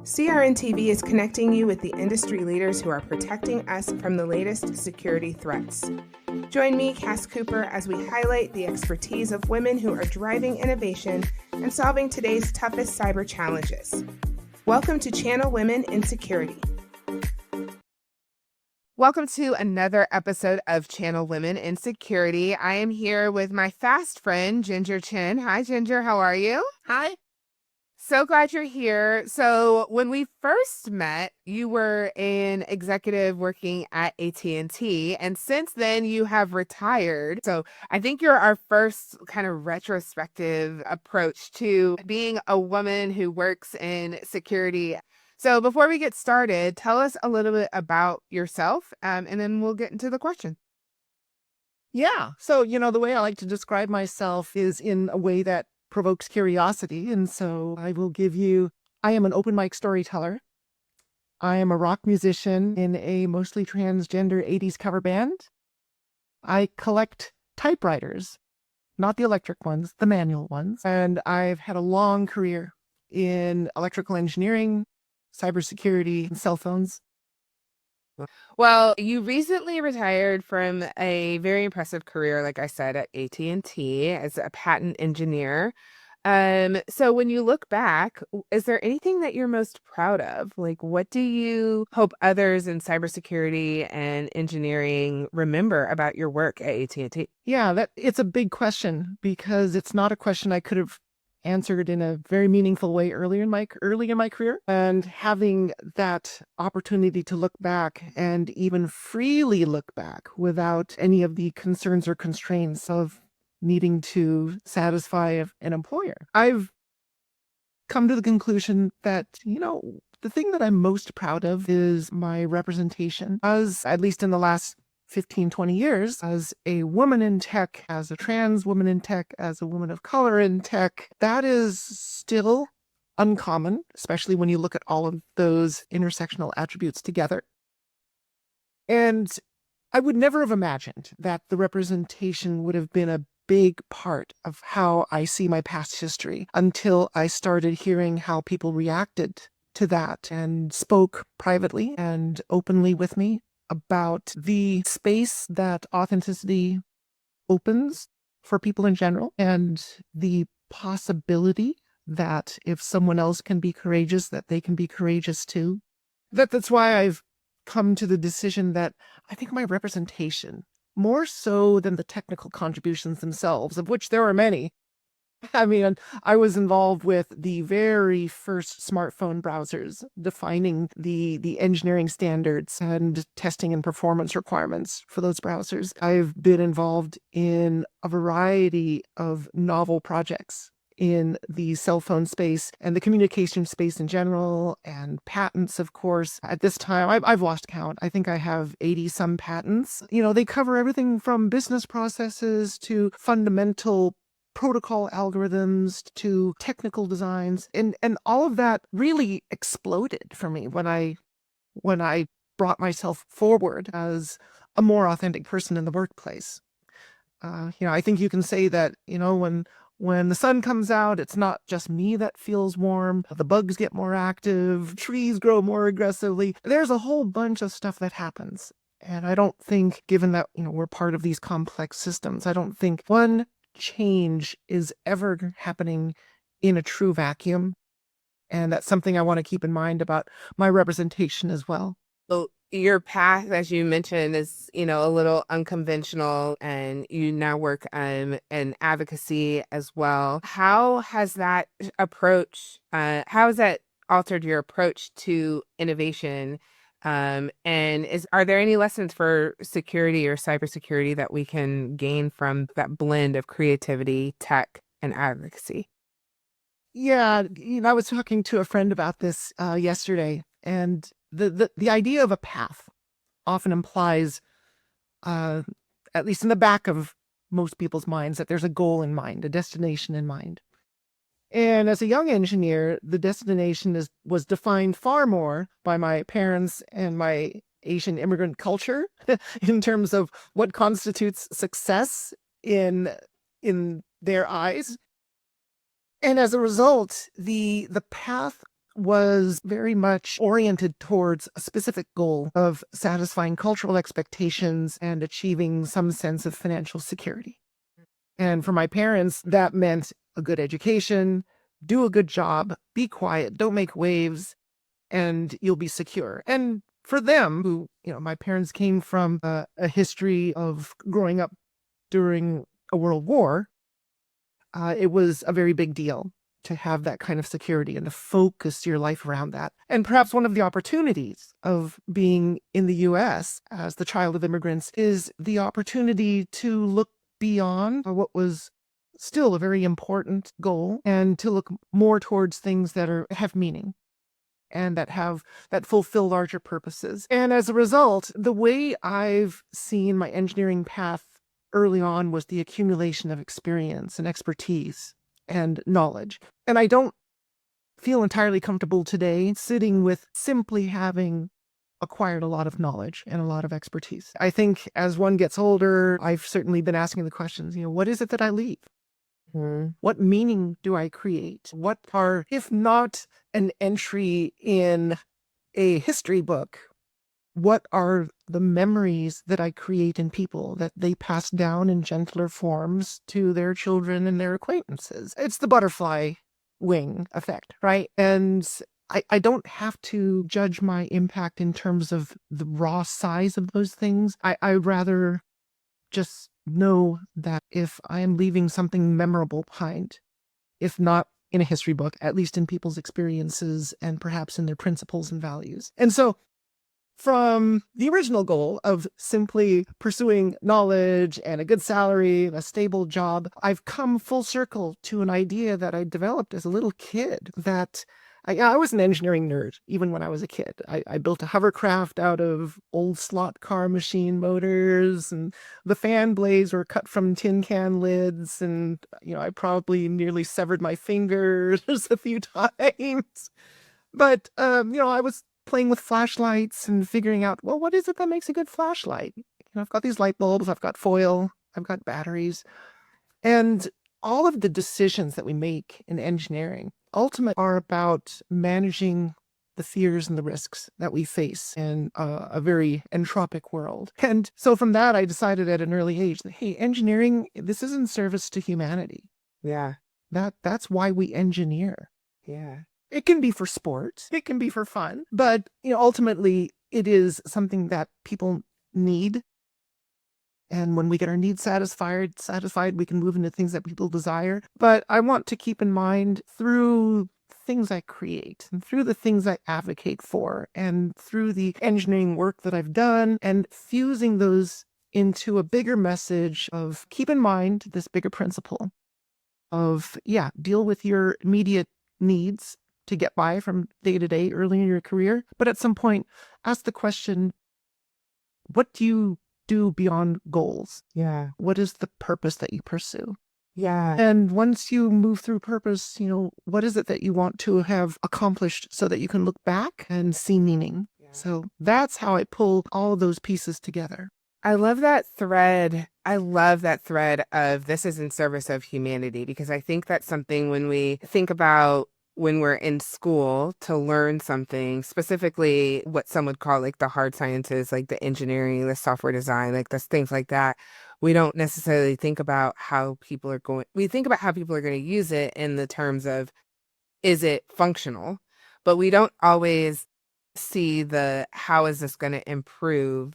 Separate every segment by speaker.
Speaker 1: CRN-TV is connecting you with the industry leaders who are protecting us from the latest security threats. Join me, Cass Cooper, as we highlight the expertise of women who are driving innovation and solving today's toughest cyber challenges. Welcome to Channel Women in Security. Welcome to another episode of Channel Women in Security. I am here with my fast friend, Ginger Chien. Hi, Ginger. How are you?
Speaker 2: Hi.
Speaker 1: So glad you're here. So when we first met, you were an executive working at AT&T, and since then you have retired. So I think you're our first kind of retrospective approach to being a woman who works in security. So before we get started, tell us a little bit about yourself, and then we'll get into the question.
Speaker 2: Yeah. So, the way I like to describe myself is in a way that provokes curiosity. And so I am an open mic storyteller. I am a rock musician in a mostly transgender 80s cover band. I collect typewriters, not the electric ones, the manual ones. And I've had a long career in electrical engineering, cybersecurity, and cell phones.
Speaker 1: Well, you recently retired from a very impressive career, like I said, at AT&T as a patent engineer. So when you look back, is there anything that you're most proud of? Like, what do you hope others in cybersecurity and engineering remember about your work at AT&T?
Speaker 2: Yeah, it's a big question because it's not a question I could have answered in a very meaningful way early in my career. And having that opportunity to look back and even freely look back without any of the concerns or constraints of needing to satisfy an employer, I've come to the conclusion that, the thing that I'm most proud of is my representation as, at least in the last 15, 20 years, as a woman in tech, as a trans woman in tech, as a woman of color in tech. That is still uncommon, especially when you look at all of those intersectional attributes together. And I would never have imagined that the representation would have been a big part of how I see my past history until I started hearing how people reacted to that and spoke privately and openly with me about the space that authenticity opens for people in general and the possibility that if someone else can be courageous, that they can be courageous too. That's why I've come to the decision that I think my representation, more so than the technical contributions themselves, of which there are many. I mean, I was involved with the very first smartphone browsers, defining the engineering standards and testing and performance requirements for those browsers. I've been involved in a variety of novel projects in the cell phone space and the communication space in general, and patents, of course. At this time, I've lost count. I think I have 80 some patents. They cover everything from business processes to fundamental protocol algorithms to technical designs. And all of that really exploded for me when I brought myself forward as a more authentic person in the workplace. I think you can say that, when the sun comes out, it's not just me that feels warm. The bugs get more active, trees grow more aggressively. There's a whole bunch of stuff that happens. And I don't think, given that, we're part of these complex systems, I don't think one change is ever happening in a true vacuum. And that's something I want to keep in mind about my representation as well.
Speaker 1: So your path, as you mentioned, is, a little unconventional, and you now work in advocacy as well. How has that how has that altered your approach to innovation? And are there any lessons for security or cybersecurity that we can gain from that blend of creativity, tech, and advocacy?
Speaker 2: Yeah, I was talking to a friend about this yesterday, and the idea of a path often implies, at least in the back of most people's minds, that there's a goal in mind, a destination in mind. And as a young engineer, the destination was defined far more by my parents and my Asian immigrant culture in terms of what constitutes success in their eyes. And as a result, the path was very much oriented towards a specific goal of satisfying cultural expectations and achieving some sense of financial security. And for my parents, that meant a good education, do a good job, be quiet, don't make waves, and you'll be secure. And for them, who, my parents came from a history of growing up during a world war, it was a very big deal to have that kind of security and to focus your life around that. And perhaps one of the opportunities of being in the US as the child of immigrants is the opportunity to look beyond what was still a very important goal and to look more towards things that have meaning and that fulfill larger purposes. And as a result, the way I've seen my engineering path early on was the accumulation of experience and expertise and knowledge. And I don't feel entirely comfortable today sitting with simply having acquired a lot of knowledge and a lot of expertise. I think as one gets older, I've certainly been asking the questions, what is it that I leave? What meaning do I create? What are, if not an entry in a history book, what are the memories that I create in people that they pass down in gentler forms to their children and their acquaintances? It's the butterfly wing effect, right? And I don't have to judge my impact in terms of the raw size of those things. I rather just know that if I am leaving something memorable behind, if not in a history book, at least in people's experiences and perhaps in their principles and values. And so from the original goal of simply pursuing knowledge and a good salary and a stable job, I've come full circle to an idea that I developed as a little kid that I was an engineering nerd, even when I was a kid. I built a hovercraft out of old slot car machine motors, and the fan blades were cut from tin can lids, and, I probably nearly severed my fingers a few times. But, I was playing with flashlights and figuring out, well, what is it that makes a good flashlight? I've got these light bulbs, I've got foil, I've got batteries. And all of the decisions that we make in engineering ultimately are about managing the fears and the risks that we face in a very entropic world. And so from that, I decided at an early age that, hey, engineering, this is in service to humanity.
Speaker 1: Yeah.
Speaker 2: That's why we engineer.
Speaker 1: Yeah.
Speaker 2: It can be for sport, it can be for fun, but ultimately it is something that people need. And when we get our needs satisfied, we can move into things that people desire. But I want to keep in mind through things I create and through the things I advocate for and through the engineering work that I've done and fusing those into a bigger message of keep in mind this bigger principle of, deal with your immediate needs to get by from day to day early in your career. But at some point, ask the question, what do you do beyond goals?
Speaker 1: Yeah.
Speaker 2: What is the purpose that you pursue?
Speaker 1: Yeah.
Speaker 2: And once you move through purpose, what is it that you want to have accomplished so that you can look back and see meaning? Yeah. So that's how I pull all of those pieces together.
Speaker 1: I love that thread. I love that thread of this is in service of humanity, because I think that's something when we think about when we're in school to learn something, specifically what some would call like the hard sciences, like the engineering, the software design, like those things like that. We don't necessarily think about how people are going, we think about how people are going to use it in the terms of, is it functional? But we don't always see how is this going to improve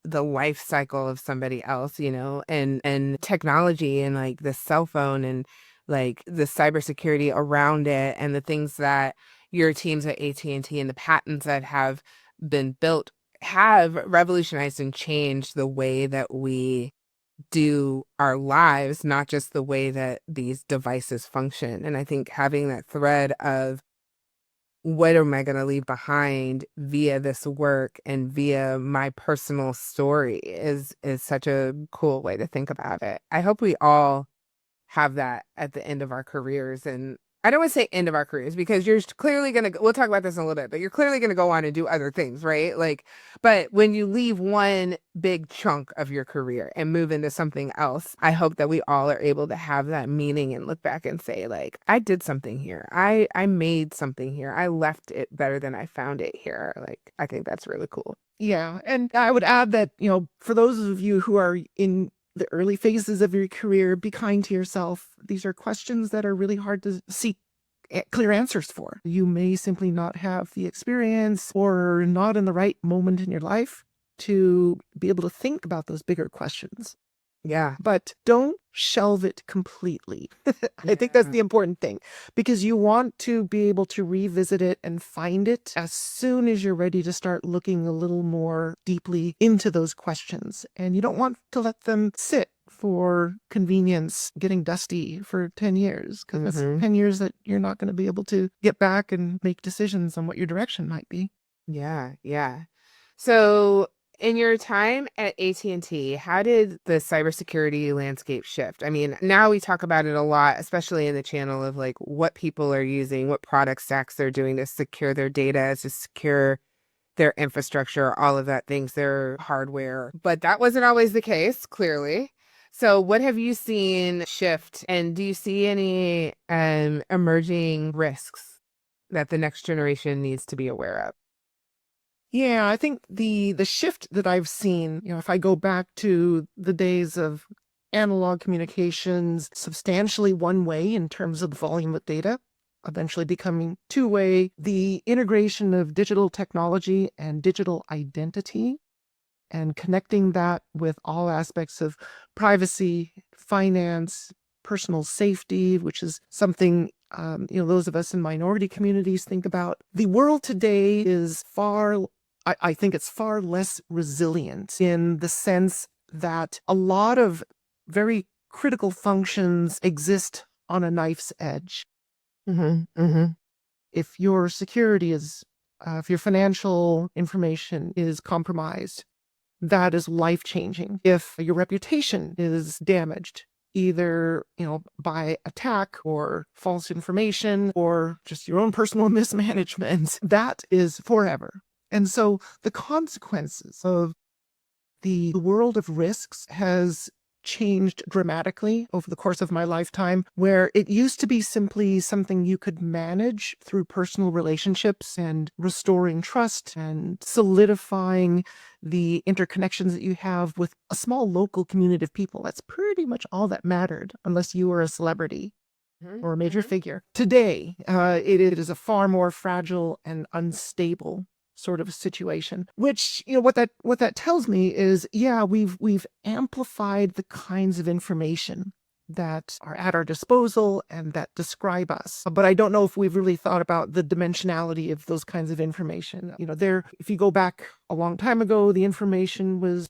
Speaker 1: the life cycle of somebody else, and technology and like the cell phone and like the cybersecurity around it and the things that your teams at AT&T and the patents that have been built have revolutionized and changed the way that we do our lives, not just the way that these devices function. And I think having that thread of what am I going to leave behind via this work and via my personal story is such a cool way to think about it. I hope we all have that at the end of our careers. And I don't want to say end of our careers because you're clearly going to, we'll talk about this in a little bit, but you're clearly going to go on and do other things, right? Like, but when you leave one big chunk of your career and move into something else, I hope that we all are able to have that meaning and look back and say, like, I did something here. I made something here. I left it better than I found it here. Like, I think that's really cool.
Speaker 2: Yeah. And I would add that, for those of you who are in the early phases of your career, be kind to yourself. These are questions that are really hard to seek clear answers for. You may simply not have the experience or not in the right moment in your life to be able to think about those bigger questions.
Speaker 1: Yeah.
Speaker 2: But don't shelve it completely. I think that's the important thing, because you want to be able to revisit it and find it as soon as you're ready to start looking a little more deeply into those questions. And you don't want to let them sit for convenience, getting dusty for 10 years, because that's 10 years that you're not going to be able to get back and make decisions on what your direction might be.
Speaker 1: Yeah. Yeah. So in your time at AT&T, how did the cybersecurity landscape shift? I mean, now we talk about it a lot, especially in the channel of like what people are using, what product stacks they're doing to secure their data, to secure their infrastructure, all of that things, their hardware. But that wasn't always the case, clearly. So what have you seen shift, and do you see any emerging risks that the next generation needs to be aware of?
Speaker 2: Yeah, I think the shift that I've seen, if I go back to the days of analog communications, substantially one way in terms of the volume of data, eventually becoming two-way, the integration of digital technology and digital identity, and connecting that with all aspects of privacy, finance, personal safety, which is something those of us in minority communities think about. The world today is I think it's far less resilient in the sense that a lot of very critical functions exist on a knife's edge. If your security if your financial information is compromised, that is life-changing. If your reputation is damaged, either, by attack or false information or just your own personal mismanagement, that is forever. And so the consequences of the world of risks has changed dramatically over the course of my lifetime, where it used to be simply something you could manage through personal relationships and restoring trust and solidifying the interconnections that you have with a small local community of people. That's pretty much all that mattered, unless you were a celebrity or a major figure. Today, it is a far more fragile and unstable sort of situation, which, what that tells me is, yeah, we've amplified the kinds of information that are at our disposal and that describe us. But I don't know if we've really thought about the dimensionality of those kinds of information. If you go back a long time ago, the information was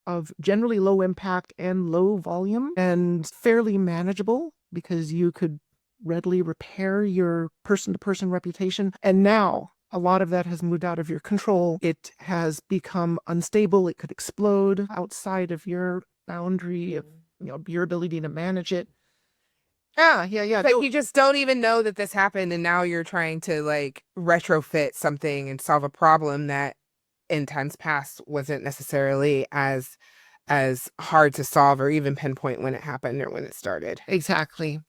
Speaker 2: of generally low impact and low volume and fairly manageable because you could readily repair your person-to-person reputation. And now a lot of that has moved out of your control. It has become unstable. It could explode outside of your boundary of your ability to manage it. Yeah.
Speaker 1: Like you just don't even know that this happened, and now you're trying to like retrofit something and solve a problem that in times past wasn't necessarily as hard to solve or even pinpoint when it happened or when it started.
Speaker 2: Exactly.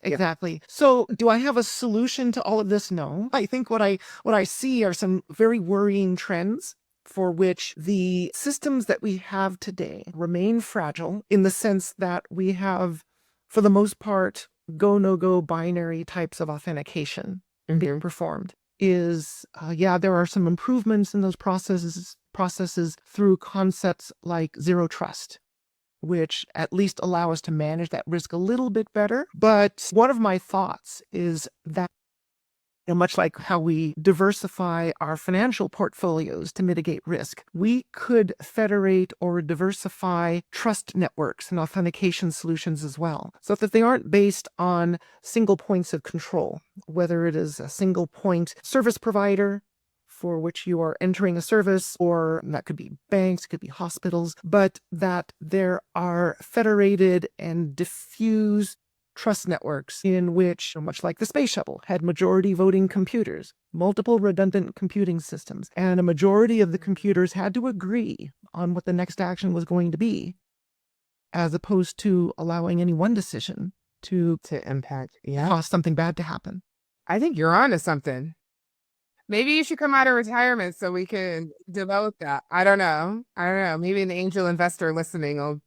Speaker 2: So do I have a solution to all of this? No. I think what I see are some very worrying trends for which the systems that we have today remain fragile, in the sense that we have, for the most part, go, no-go binary types of authentication being performed. There are some improvements in those processes through concepts like zero trust, which at least allow us to manage that risk a little bit better. But one of my thoughts is that, much like how we diversify our financial portfolios to mitigate risk, we could federate or diversify trust networks and authentication solutions as well, so that they aren't based on single points of control, whether it is a single point service provider for which you are entering a service, or that could be banks, could be hospitals, but that there are federated and diffuse trust networks in which, much like the space shuttle, had majority voting computers, multiple redundant computing systems, and a majority of the computers had to agree on what the next action was going to be, as opposed to allowing any one decision to
Speaker 1: impact. Yeah.
Speaker 2: cause something bad to happen.
Speaker 1: I think you're on to something. Maybe you should come out of retirement so we can develop that. I don't know. Maybe an angel investor listening will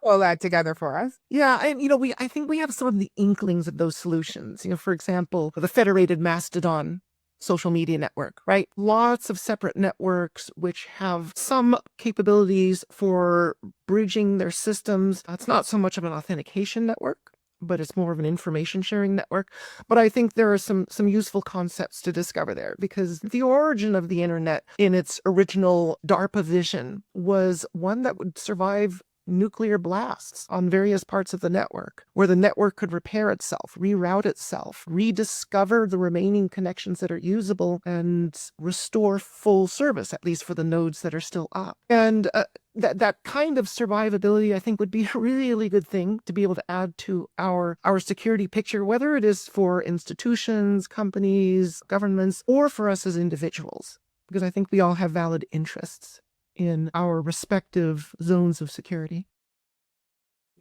Speaker 1: pull that together for us.
Speaker 2: Yeah, and I think we have some of the inklings of those solutions. For example, the federated Mastodon social media network, right? Lots of separate networks which have some capabilities for bridging their systems. It's not so much of an authentication network, but it's more of an information sharing network. But I think there are some useful concepts to discover there, because the origin of the internet in its original DARPA vision was one that would survive nuclear blasts on various parts of the network, where the network could repair itself, reroute itself, rediscover the remaining connections that are usable, and restore full service, at least for the nodes that are still up. And that kind of survivability, I think, would be a really good thing to be able to add to our security picture, whether it is for institutions, companies, governments, or for us as individuals, because I think we all have valid interests in our respective zones of security.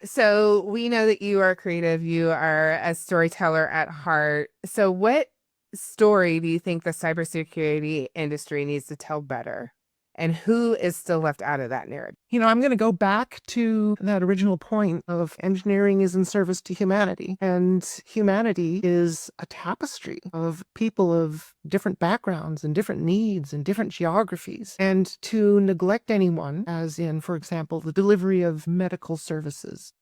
Speaker 1: So we know that you are creative. You are a storyteller at heart. So what story do you think the cybersecurity industry needs to tell better? And who is still left out of that narrative?
Speaker 2: I'm going to go back to that original point of engineering is in service to humanity. And humanity is a tapestry of people of different backgrounds and different needs and different geographies. And to neglect anyone, as in, for example, the delivery of medical services,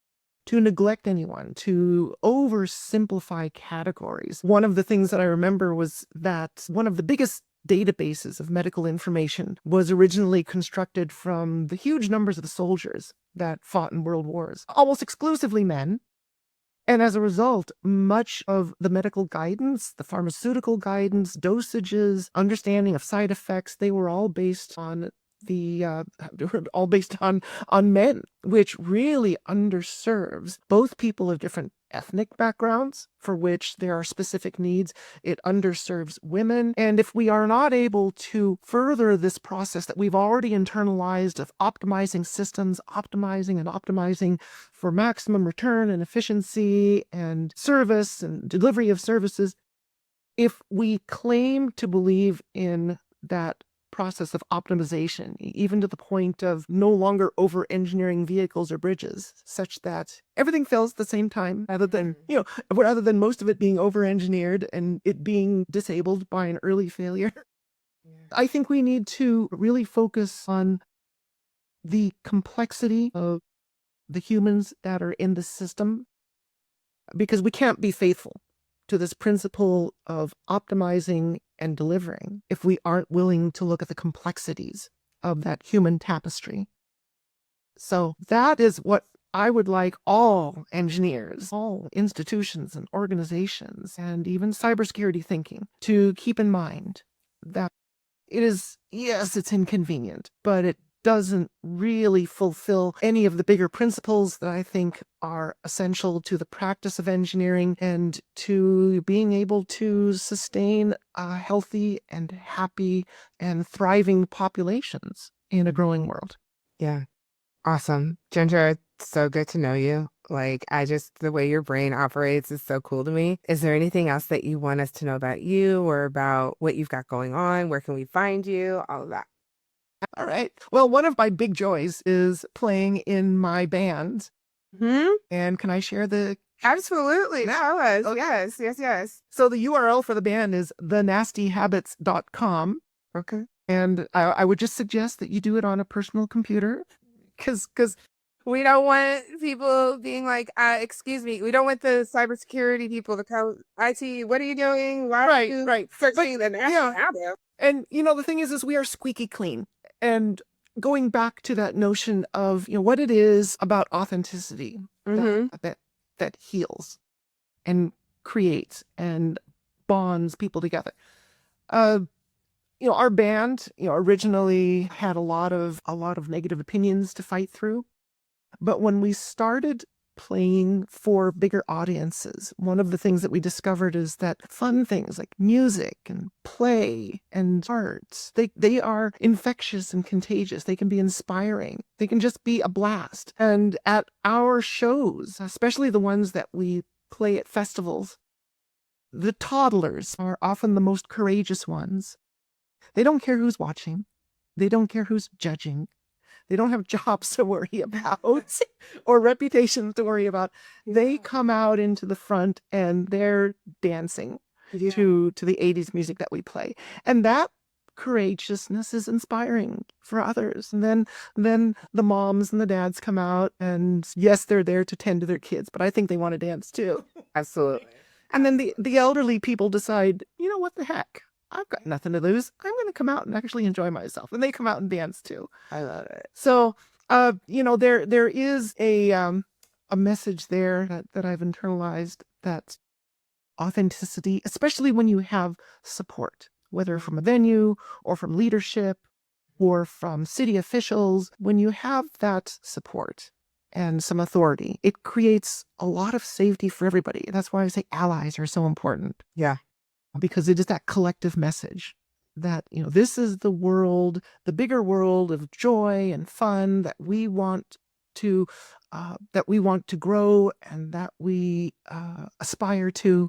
Speaker 2: to neglect anyone, to oversimplify categories. One of the things that I remember was that one of the biggest databases of medical information was originally constructed from the huge numbers of soldiers that fought in world wars, almost exclusively men. And as a result, much of the medical guidance, the pharmaceutical guidance, dosages, understanding of side effects, they were all based on on men, which really underserves both people of different ethnic backgrounds, for which there are specific needs. It underserves women. And if we are not able to further this process that we've already internalized of optimizing systems, optimizing for maximum return and efficiency and service and delivery of services, if we claim to believe in that process of optimization, even to the point of no longer over-engineering vehicles or bridges, such that everything fails at the same time, rather than most of it being over-engineered and it being disabled by an early failure. Yeah. I think we need to really focus on the complexity of the humans that are in the system, because we can't be faithful to this principle of optimizing and delivering if we aren't willing to look at the complexities of that human tapestry. So that is what I would like all engineers, all institutions and organizations, and even cybersecurity thinking to keep in mind, that it is, yes, it's inconvenient, but it doesn't really fulfill any of the bigger principles that I think are essential to the practice of engineering and to being able to sustain healthy and happy and thriving populations in a growing world.
Speaker 1: Yeah. Awesome. Ginger, it's so good to know you. The way your brain operates is so cool to me. Is there anything else that you want us to know about you or about what you've got going on? Where can we find you? All of that.
Speaker 2: All right. Well, one of my big joys is playing in my band. And can I share the...
Speaker 1: Absolutely. Tell us. Oh, yes.
Speaker 2: So the URL for the band is thenastyhabits.com.
Speaker 1: Okay.
Speaker 2: And I would just suggest that you do it on a personal computer, because
Speaker 1: we don't want people being like, excuse me, we don't want the cybersecurity people to come, IT, what are you doing? Why are you searching the national habit?
Speaker 2: And, the thing is we are squeaky clean. And going back to that notion of, what it is about authenticity that heals and creates and bonds people together. Our band, originally had a lot of negative opinions to fight through. But when we started playing for bigger audiences. One of the things that we discovered is that fun things like music and play and arts, they are infectious and contagious. They can be inspiring. They can just be a blast. And at our shows, especially the ones that we play at festivals, the toddlers are often the most courageous ones. They don't care who's watching. They don't care who's judging. They don't have jobs to worry about or reputations to worry about. They come out into the front and they're dancing to the 80s music that we play. And that courageousness is inspiring for others. And then the moms and the dads come out, and yes, they're there to tend to their kids, but I think they want to dance too.
Speaker 1: Absolutely.
Speaker 2: And then the elderly people decide, you know, what the heck? I've got nothing to lose. I'm going to come out and actually enjoy myself. And they come out and dance too.
Speaker 1: I love it.
Speaker 2: So, there is a message there that I've internalized, that authenticity, especially when you have support, whether from a venue or from leadership or from city officials. When you have that support and some authority, it creates a lot of safety for everybody. That's why I say allies are so important.
Speaker 1: Yeah.
Speaker 2: Because it is that collective message that, this is the world, the bigger world of joy and fun that we want to grow and that we aspire to.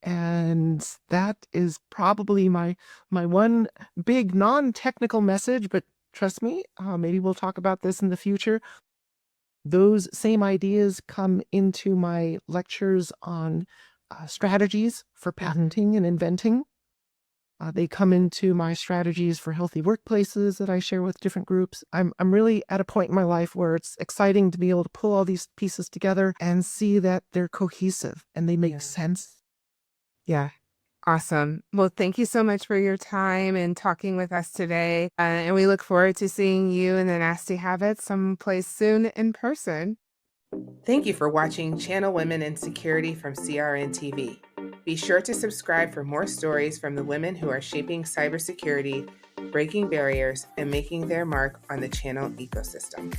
Speaker 2: And that is probably my one big non-technical message, but trust me, maybe we'll talk about this in the future. Those same ideas come into my lectures on strategies for patenting and inventing. They come into my strategies for healthy workplaces that I share with different groups. I'm really at a point in my life where it's exciting to be able to pull all these pieces together and see that they're cohesive and they make sense.
Speaker 1: Yeah. Awesome. Well, thank you so much for your time and talking with us today. And we look forward to seeing you in the Nasty Habits someplace soon in person. Thank you for watching Channel Women in Security from CRN TV. Be sure to subscribe for more stories from the women who are shaping cybersecurity, breaking barriers, and making their mark on the channel ecosystem.